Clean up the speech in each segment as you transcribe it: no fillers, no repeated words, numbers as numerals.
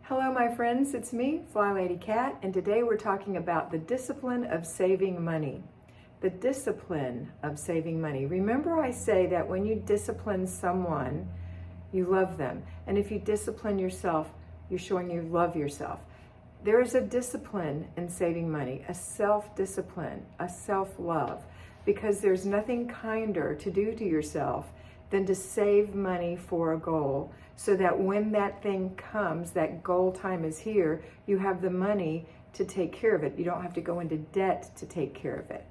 Hello my friends, it's me, FlyLady Kat, and today we're talking about the discipline of saving money. The discipline of saving money. Remember I say that when you discipline someone, you love them. And if you discipline yourself, you're showing you love yourself. There is a discipline in saving money, a self-discipline, a self-love, because there's nothing kinder to do to yourself than to save money for a goal, so that when that thing comes, that goal time is here, you have the money to take care of it. You don't have to go into debt to take care of it.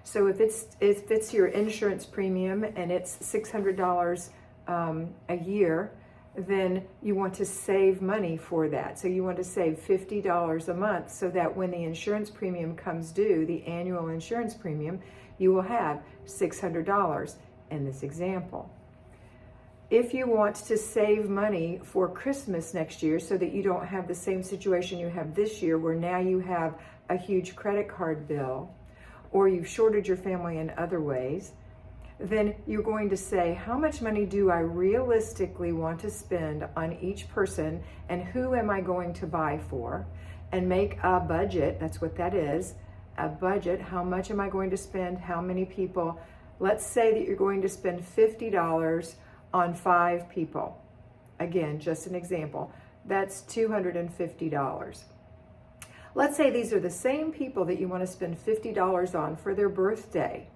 So if it's your insurance premium and it's $600 a year, then you want to save money for that. So you want to save $50 a month so that when the insurance premium comes due, the annual insurance premium, you will have $600 in this example. If you want to save money for Christmas next year so that you don't have the same situation you have this year where now you have a huge credit card bill or you've shorted your family in other ways, then you're going to say, how much money do I realistically want to spend on each person and who am I going to buy for? And make a budget, that's what that is, a budget. How much am I going to spend? How many people? Let's say that you're going to spend $50 on 5 people. Again, just an example. That's $250. Let's say these are the same people that you want to spend $50 on for their birthday.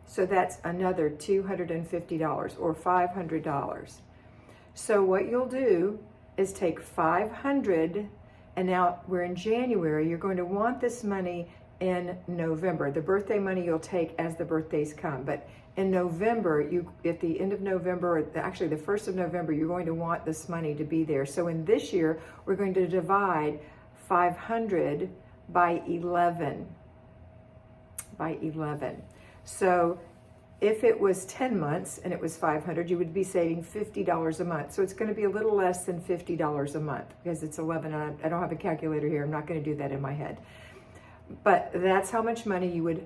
So that's another $250 or $500. So what you'll do is take $500, and now we're in January, you're going to want this money in November. The birthday money you'll take as the birthdays come, but in November, at the end of November, or actually the 1st of November, you're going to want this money to be there. So in this year, we're going to divide 500 by 11. So if it was 10 months and it was 500, you would be saving $50 a month. So it's going to be a little less than $50 a month because it's 11. And I don't have a calculator here. I'm not going to do that in my head. But that's how much money you would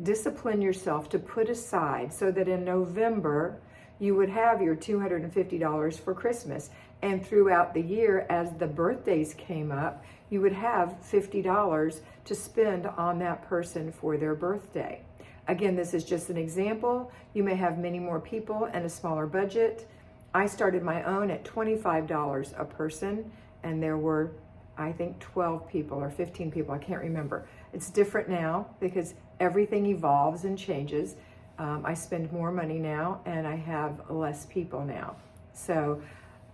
discipline yourself to put aside so that in November you would have your $250 for Christmas. And throughout the year, as the birthdays came up, you would have $50 to spend on that person for their birthday. Again, this is just an example. You may have many more people and a smaller budget. I started my own at $25 a person, and there were, I think, 12 people or 15 people, I can't remember. It's different now because everything evolves and changes. I spend more money now and I have less people now. So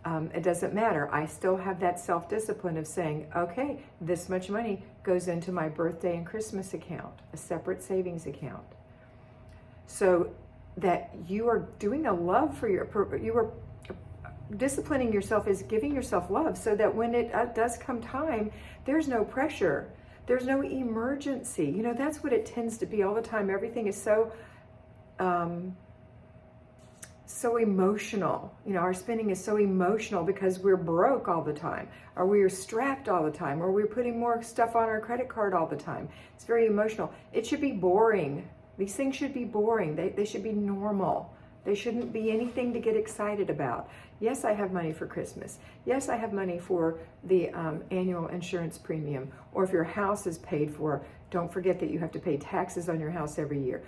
it doesn't matter. I still have that self-discipline of saying, okay, this much money goes into my birthday and Christmas account, a separate savings account. So that you are doing a love for you are disciplining yourself is giving yourself love so that when it does come time, there's no pressure. There's no emergency. You know, that's what it tends to be all the time. Everything is so emotional. You know, our spending is so emotional because we're broke all the time, or we're strapped all the time, or we're putting more stuff on our credit card all the time. It's very emotional. It should be boring. These things should be boring. They should be normal. They shouldn't be anything to get excited about. Yes, I have money for Christmas. Yes, I have money for the annual insurance premium. Or if your house is paid for, don't forget that you have to pay taxes on your house every year.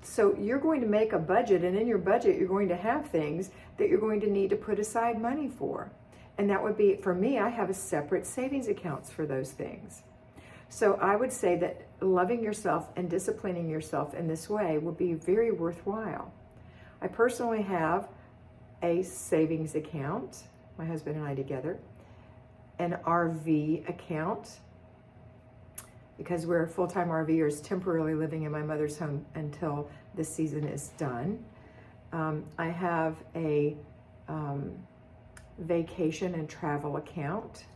So you're going to make a budget, and in your budget, you're going to have things that you're going to need to put aside money for. And that would be, for me, I have a separate savings accounts for those things. So I would say that loving yourself and disciplining yourself in this way will be very worthwhile. I personally have a savings account, my husband and I together, an RV account, because we're full-time RVers temporarily living in my mother's home until this season is done. I have a vacation and travel account.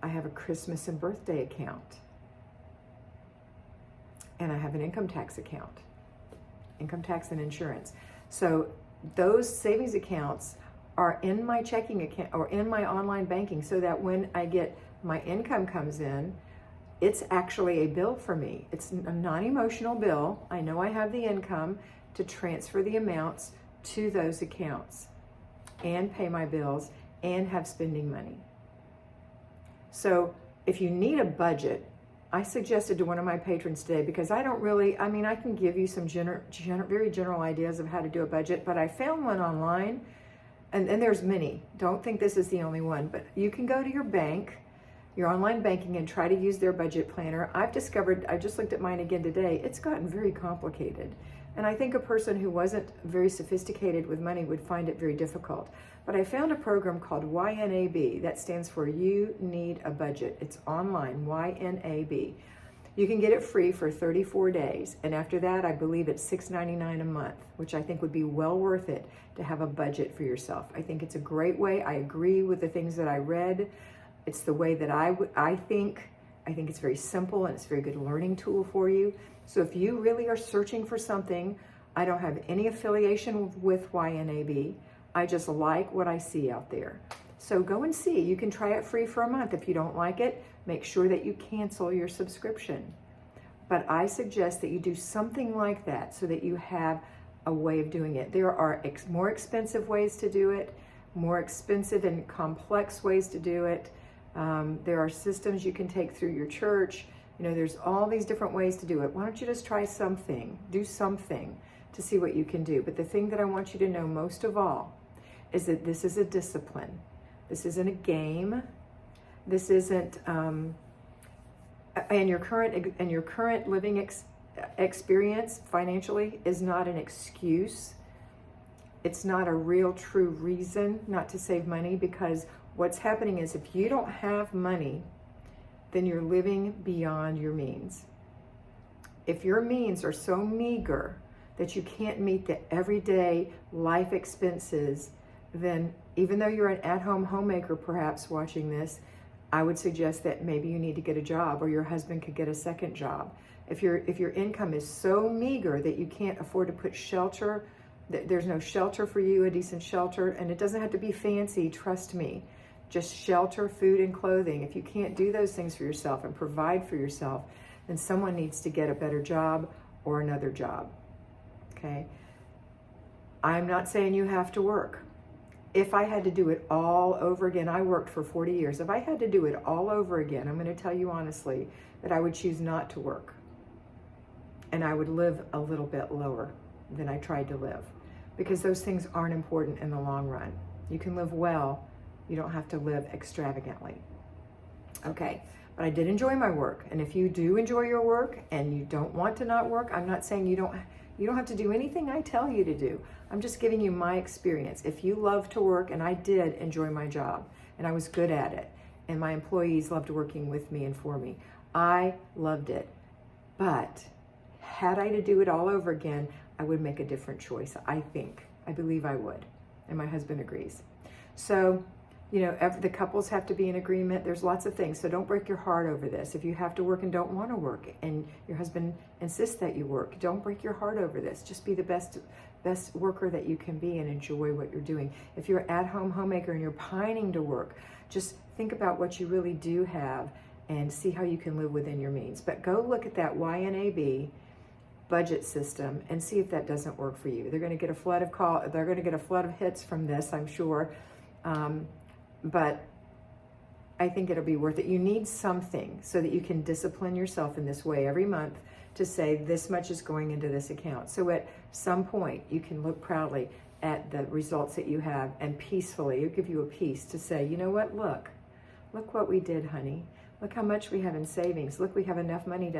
I have a Christmas and birthday account. And I have an income tax account. Income tax and insurance. So those savings accounts are in my checking account or in my online banking so that when I get my income comes in, it's actually a bill for me. It's a non-emotional bill. I know I have the income to transfer the amounts to those accounts and pay my bills and have spending money. So if you need a budget, I suggested to one of my patrons today, because I don't really, I mean, I can give you some very general ideas of how to do a budget, but I found one online, and there's many. Don't think this is the only one, but you can go to your bank, your online banking, and try to use their budget planner. I've discovered, I just looked at mine again today, it's gotten very complicated. And I think a person who wasn't very sophisticated with money would find it very difficult. But I found a program called YNAB. That stands for You Need a Budget. It's online, YNAB. You can get it free for 34 days. And after that, I believe it's $6.99 a month, which I think would be well worth it to have a budget for yourself. I think it's a great way. I agree with the things that I read. It's the way that I think. I think it's very simple, and it's a very good learning tool for you. So if you really are searching for something, I don't have any affiliation with YNAB. I just like what I see out there. So go and see. You can try it free for a month. If you don't like it, make sure that you cancel your subscription. But I suggest that you do something like that so that you have a way of doing it. There are more expensive ways to do it, more expensive and complex ways to do it. There are systems you can take through your church. You know, there's all these different ways to do it. Why don't you just try something, do something to see what you can do. But the thing that I want you to know most of all is that this is a discipline. This isn't a game. This isn't, and your current living experience financially is not an excuse. It's not a real true reason not to save money, because what's happening is if you don't have money, then you're living beyond your means. If your means are so meager that you can't meet the everyday life expenses, then even though you're an at-home homemaker perhaps watching this, I would suggest that maybe you need to get a job, or your husband could get a second job. If your income is so meager that you can't afford to put shelter, there's no shelter for you, a decent shelter, and it doesn't have to be fancy, trust me. Just shelter, food, and clothing. If you can't do those things for yourself and provide for yourself, then someone needs to get a better job or another job, okay? I'm not saying you have to work. If I had to do it all over again, I worked for 40 years. If I had to do it all over again, I'm going to tell you honestly that I would choose not to work. And I would live a little bit lower than I tried to live, because those things aren't important in the long run. You can live well. You don't have to live extravagantly. Okay, but I did enjoy my work. And if you do enjoy your work and you don't want to not work, I'm not saying you don't have to do anything I tell you to do. I'm just giving you my experience. If you love to work, and I did enjoy my job, and I was good at it, and my employees loved working with me and for me, I loved it. But had I to do it all over again, I would make a different choice, I think. I believe I would. And my husband agrees. So, you know, the couples have to be in agreement. There's lots of things. So don't break your heart over this. If you have to work and don't want to work, and your husband insists that you work, don't break your heart over this. Just be the best worker that you can be and enjoy what you're doing. If you're an at-home homemaker and you're pining to work, just think about what you really do have and see how you can live within your means. But go look at that YNAB budget system and see if that doesn't work for you. They're going to get a flood of hits from this, I'm sure. But I think it'll be worth it. You need something so that you can discipline yourself in this way every month to say this much is going into this account. So at some point you can look proudly at the results that you have, and peacefully, it'll give you a peace to say, you know what, look what we did, honey. Look how much we have in savings. Look, we have enough money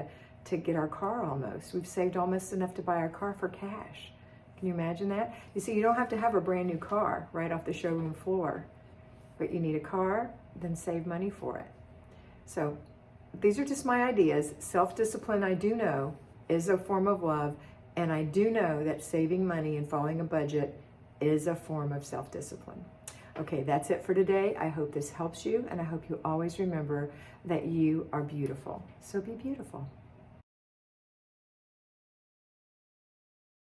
to get our car almost. We've saved almost enough to buy our car for cash. Can you imagine that? You see, you don't have to have a brand new car right off the showroom floor. But you need a car, then save money for it. So these are just my ideas. Self-discipline, I do know, is a form of love. And I do know that saving money and following a budget is a form of self-discipline. Okay, that's it for today. I hope this helps you. And I hope you always remember that you are beautiful. So be beautiful.